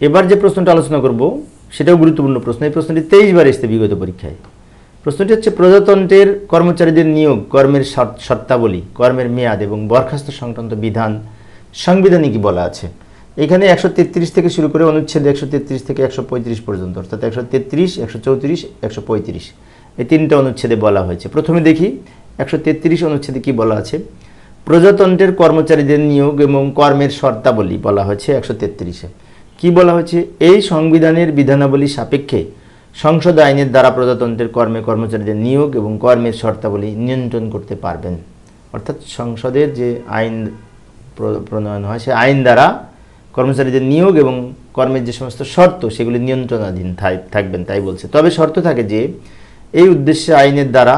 এবার যে প্রশ্নটা আলোচনা করব সেটাও গুরুত্বপূর্ণ প্রশ্ন। এই প্রশ্নটি 23 বার এসেছে বিগত পরীক্ষায়। প্রশ্নটি হচ্ছে প্রজাতন্ত্রের কর্মচারীদের নিয়োগ, কর্মের শর্তাবলী, কর্মের মেয়াদ এবং বরখাস্ত সংক্রান্ত বিধান সংবিধানে কি বলা আছে। এখানে 133 থেকে শুরু করে অনুচ্ছেদ 133 থেকে 135 পর্যন্ত, অর্থাৎ 133, 134, 135 এই তিনটা অনুচ্ছেদে বলা হয়েছে। প্রথমে দেখি 133 অনুচ্ছেদে কি বলা আছে। প্রজাতন্ত্রের কর্মচারীদের নিয়োগ এবং কর্মের শর্তাবলী বলা হয়েছে 133-এ। কি বলা হয়েছে? এই সংবিধানের বিধানাবলী সাপেক্ষে সংসদ আইনের দ্বারা প্রজাতন্ত্রের কর্মচারীদের নিয়োগ এবং কর্মের শর্তাবলী নিয়ন্ত্রণ করতে পারবেন। অর্থাৎ সংসদের যে আইন প্রণয়ন হয় সে আইন দ্বারা কর্মচারীদের নিয়োগ এবং কর্মের যে সমস্ত শর্ত সেগুলি নিয়ন্ত্রণাধীন থাকবেন, তাই বলছে। তবে শর্ত থাকে যে এই উদ্দেশ্যে আইনের দ্বারা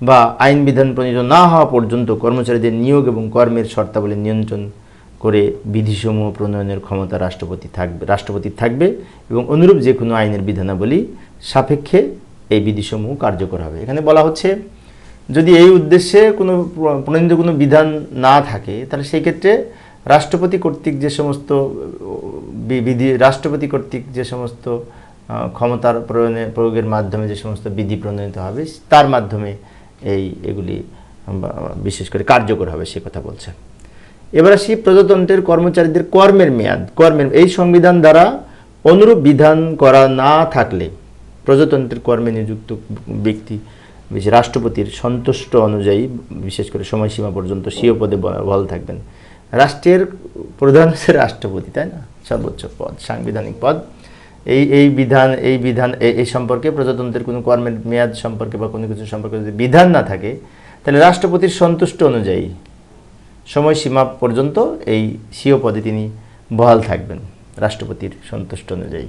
বা আইন বিধান প্রণীত না হওয়া পর্যন্ত কর্মচারীদের নিয়োগ এবং কর্মের শর্তাবলী নিয়ন্ত্রণ করে বিধিসমূহ প্রণয়নের ক্ষমতা রাষ্ট্রপতির থাকবে এবং অনুরূপ যে কোনো আইনের বিধানাবলী সাপেক্ষে এই বিধিসমূহ কার্যকর হবে। এখানে বলা হচ্ছে যদি এই উদ্দেশ্যে প্রণীত কোনো বিধান না থাকে তাহলে সেই ক্ষেত্রে রাষ্ট্রপতি কর্তৃক যে সমস্ত ক্ষমতার প্রয়োগের মাধ্যমে যে সমস্ত বিধি প্রণীত হবে তার মাধ্যমে এগুলি বিশেষ করে কার্যকর হবে সে কথা বলছে। এবার আসি প্রজাতন্ত্রের কর্মচারীদের কর্মের মেয়াদ। এই সংবিধান দ্বারা অনুরূপ বিধান করা না থাকলে প্রজাতন্ত্রের কর্মে নিযুক্ত ব্যক্তি রাষ্ট্রপতির সন্তুষ্ট অনুযায়ী বিশেষ করে সময়সীমা পর্যন্ত স্বীয় পদে বহাল থাকবেন। রাষ্ট্রের প্রধান হচ্ছে রাষ্ট্রপতি, তাই না? সর্বোচ্চ পদ, সাংবিধানিক পদ। এই সম্পর্কে প্রজাতন্ত্রের কোনো কর্মের মেয়াদ সম্পর্কে বা কোনো কিছু সম্পর্কে যদি বিধান না থাকে তাহলে রাষ্ট্রপতির সন্তুষ্ট অনুযায়ী সময়সীমা পর্যন্ত এই স্বীয় পদে তিনি বহাল থাকবেন রাষ্ট্রপতির সন্তুষ্ট অনুযায়ী।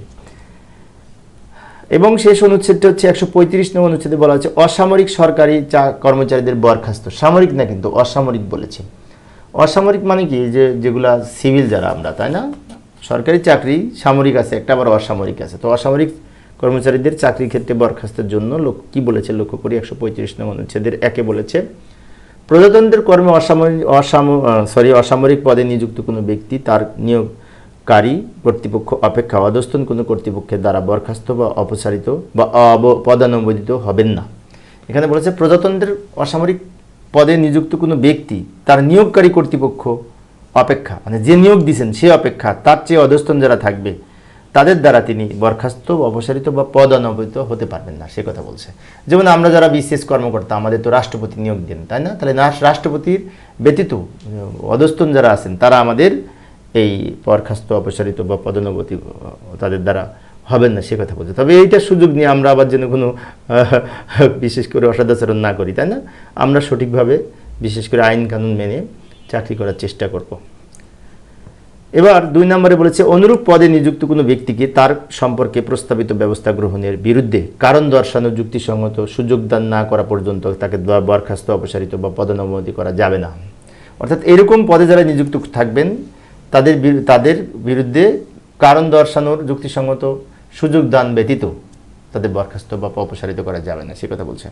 এবং শেষ অনুচ্ছেদটা হচ্ছে 135 নং অনুচ্ছেদে বলা হচ্ছে অসামরিক সরকারি কর্মচারীদের বরখাস্ত। সামরিক না কিন্তু অসামরিক বলেছে। অসামরিক মানে কি, যেগুলা সিভিল যারা আমরা, তাই না? সরকারি চাকরি সামরিক আছে একটা, আবার অসামরিক আছে। তো অসামরিক কর্মচারীদের চাকরির ক্ষেত্রে বরখাস্তের জন্য কি বলেছে লক্ষ্য করি। 135 নং অনুচ্ছেদের 1-এ বলেছে প্রজাতন্ত্রের কর্মে অসামরিক পদে নিযুক্ত কোনো ব্যক্তি তার নিয়োগকারী কর্তৃপক্ষ অপেক্ষা অধস্তন কোনো কর্তৃপক্ষের দ্বারা বরখাস্ত বা অপসারিত বা পদানুমোদিত হবেন না। এখানে বলেছে প্রজাতন্ত্রের অসামরিক পদে নিযুক্ত কোনো ব্যক্তি তার নিয়োগকারী কর্তৃপক্ষ অপেক্ষা, মানে যে নিয়োগ দিয়েছেন সে অপেক্ষা তার চেয়ে অধস্তন যারা থাকবে তাদের দ্বারা তিনি বরখাস্ত, অপসারিত বা পদানুমোদিত হতে পারবেন না, সে কথা বলছে। যেমন আমরা যারা বিশেষ কর্মকর্তা, আমাদের তো রাষ্ট্রপতি নিয়োগ দেন, তাই না? তাহলে রাষ্ট্রপতির ব্যতীত অধস্তন যারা আছেন তারা আমাদের এই বরখাস্ত, অপসারিত বা পদানুমোদিত তাদের দ্বারা হবেন না, সে কথা বলছে। তবে এইটার সুযোগ নিয়ে আমরা আবার যেন কোনো বিশেষ করে অসদাচরণ না করি, তাই না? আমরা সঠিকভাবে বিশেষ করে আইন কানুন মেনে চাকরি করার চেষ্টা করব। এবার 2 নম্বরে বলেছে অনুরূপ পদে নিযুক্ত কোনো ব্যক্তিকে তার সম্পর্কে প্রস্তাবিত ব্যবস্থা গ্রহণের বিরুদ্ধে কারণ দর্শানো যুক্তিসঙ্গত সুযোগ দান না করা পর্যন্ত তাকে বরখাস্ত, অপসারিত বা পদানুমোদিত করা যাবে না। অর্থাৎ এরকম পদে যারা নিযুক্ত থাকবেন তাদের বিরুদ্ধে কারণ দর্শানোর যুক্তিসঙ্গত সুযোগ দান ব্যতীত তাদের বরখাস্ত বা অপসারিত করা যাবে না, সে কথা বলছে।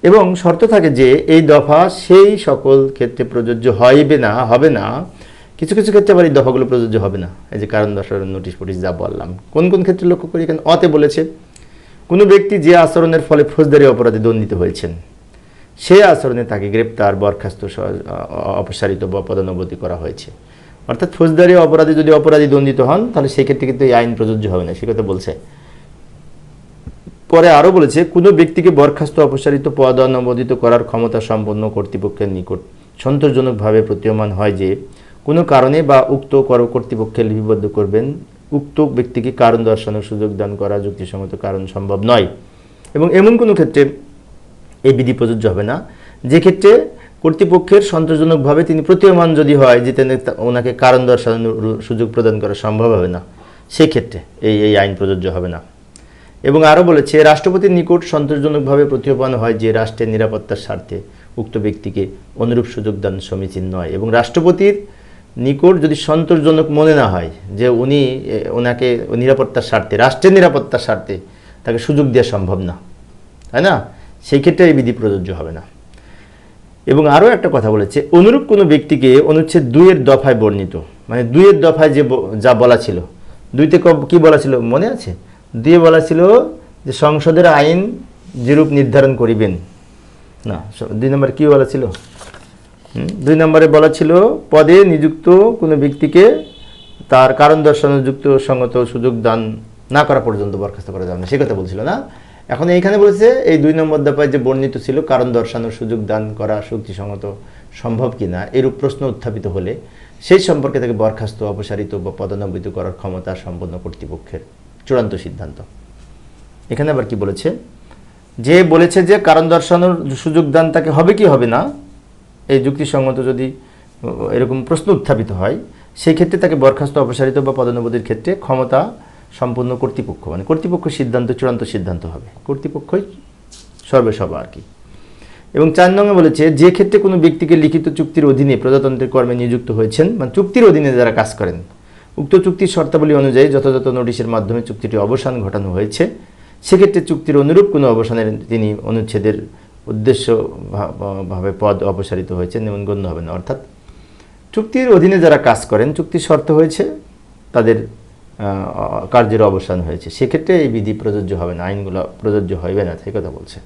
এবং শর্ত থাকে যে এই দফা সেই সকল ক্ষেত্রে প্রযোজ্য হবে না। কিছু কিছু ক্ষেত্রে আবার এই দফাগুলো প্রযোজ্য হবে না। এই যে কারণ দর্শানোর নোটিশ ফোটিশ যা বললাম, কোন কোন ক্ষেত্রে লক্ষ্য করি। এখানে অতে বলেছে কোনো ব্যক্তি যে আচরণের ফলে ফৌজদারি অপরাধে দণ্ডিত হয়েছেন সে আচরণে তাকে গ্রেপ্তার, বরখাস্ত, অপসারিত বা পদানুমোদিত করা হয়েছে। অর্থাৎ ফৌজদারি অপরাধে যদি অপরাধী দণ্ডিত হন তাহলে সেক্ষেত্রে কিন্তু এই আইন প্রযোজ্য হবে না, সে কথা বলছে। পরে আরও বলেছে কোনো ব্যক্তিকে বরখাস্ত, অপসারিত, পদানুমোদিত করার ক্ষমতা সম্পন্ন কর্তৃপক্ষের নিকট সন্তোষজনকভাবে প্রতীয়মান হয় যে কোনো কারণে বা উক্ত কর্তৃপক্ষে লিপিবদ্ধ করবেন উক্ত ব্যক্তিকে কারণ দর্শানোর সুযোগ দান করা যুক্তিসঙ্গত কারণ সম্ভব নয়। এবং এমন কোনো ক্ষেত্রে এই বিধি প্রযোজ্য হবে না যে ক্ষেত্রে কর্তৃপক্ষের সন্তোষজনকভাবে তিনি প্রতীয়মান যদি হয় যে ওনাকে কারণ দর্শানোর সুযোগ প্রদান করা সম্ভব হবে না, সেক্ষেত্রে এই আইন প্রযোজ্য হবে না। এবং আরও বলেছে রাষ্ট্রপতির নিকট সন্তোষজনকভাবে প্রতীয়মান হয় যে রাষ্ট্রের নিরাপত্তার স্বার্থে উক্ত ব্যক্তিকে অনুরূপ সুযোগ দান সমীচীন নয়। এবং রাষ্ট্রপতির নিকট যদি সন্তোষজনক মনে না হয় যে ওনাকে নিরাপত্তার স্বার্থে, রাষ্ট্রের নিরাপত্তার স্বার্থে তাকে সুযোগ দেওয়া সম্ভব না, তাই না? সেই ক্ষেত্রে এই বিধি প্রযোজ্য হবে না। এবং আরও একটা কথা বলেছে অনুরূপ কোনো ব্যক্তিকে অনুচ্ছেদ 2-এর দফায় বর্ণিত, মানে 2-এর দফায় যা বলা ছিল 2তে কি বলা ছিল মনে আছে? 2 বলা ছিল যে সংসদের আইন যেরূপ নির্ধারণ করিবেন না। 2 নম্বরে কি বলা ছিল? 2 নম্বরে বলা ছিল পদে নিযুক্ত কোনো ব্যক্তিকে তার কারণ দর্শানোযুক্ত সঙ্গত সুযোগ দান না করা পর্যন্ত বরখাস্ত করা যাবে না, সে কথা বলছিল না। এখন এইখানে বলেছে এই 2 নম্বর দফায় যে বর্ণিত ছিল কারণ দর্শানোর সুযোগ দান করা যুক্তিসঙ্গত সম্ভব কিনা এরূপ প্রশ্ন উত্থাপিত হলে সেই সম্পর্কে তাকে বরখাস্ত, অপসারিত বা পদোন্নতি করার ক্ষমতা সম্পন্ন কর্তৃপক্ষের চূড়ান্ত সিদ্ধান্ত। এখানে আবার কি বলেছে? যে বলেছে যে কারণ দর্শানোর সুযোগ দান তাকে হবে কি হবে না, এই যুক্তিসঙ্গত যদি এরকম প্রশ্ন উত্থাপিত হয় সেই ক্ষেত্রে তাকে বরখাস্ত, অপসারিত বা পদোন্নতির ক্ষেত্রে ক্ষমতা সম্পূর্ণ কর্তৃপক্ষ, মানে কর্তৃপক্ষ সিদ্ধান্ত চূড়ান্ত সিদ্ধান্ত হবে, কর্তৃপক্ষই সর্বসভা আর কি। এবং 4 নম্বরে বলেছে যে ক্ষেত্রে কোনো ব্যক্তিকে লিখিত চুক্তির অধীনে প্রজাতন্ত্রের কর্মে নিযুক্ত হয়েছেন, মানে চুক্তির অধীনে যারা কাজ করেন, উক্ত চুক্তির শর্তাবলী অনুযায়ী যথাযথ নোটিশের মাধ্যমে চুক্তিটি অবসান ঘটানো হয়েছে, সেক্ষেত্রে চুক্তির অনুরূপ কোনো অবসানের তিনি অনুচ্ছেদের উদ্দেশ্যভাবে পদ অপসারিত হয়েছেন এমন গণ্য হবে না। অর্থাৎ চুক্তির অধীনে যারা কাজ করেন, চুক্তির শর্ত হয়েছে, তাদের কার্যের অবসান হয়েছে, সেক্ষেত্রে এই বিধি প্রযোজ্য হবে না, আইনগুলো প্রযোজ্য হবে না, সেই কথা বলছে।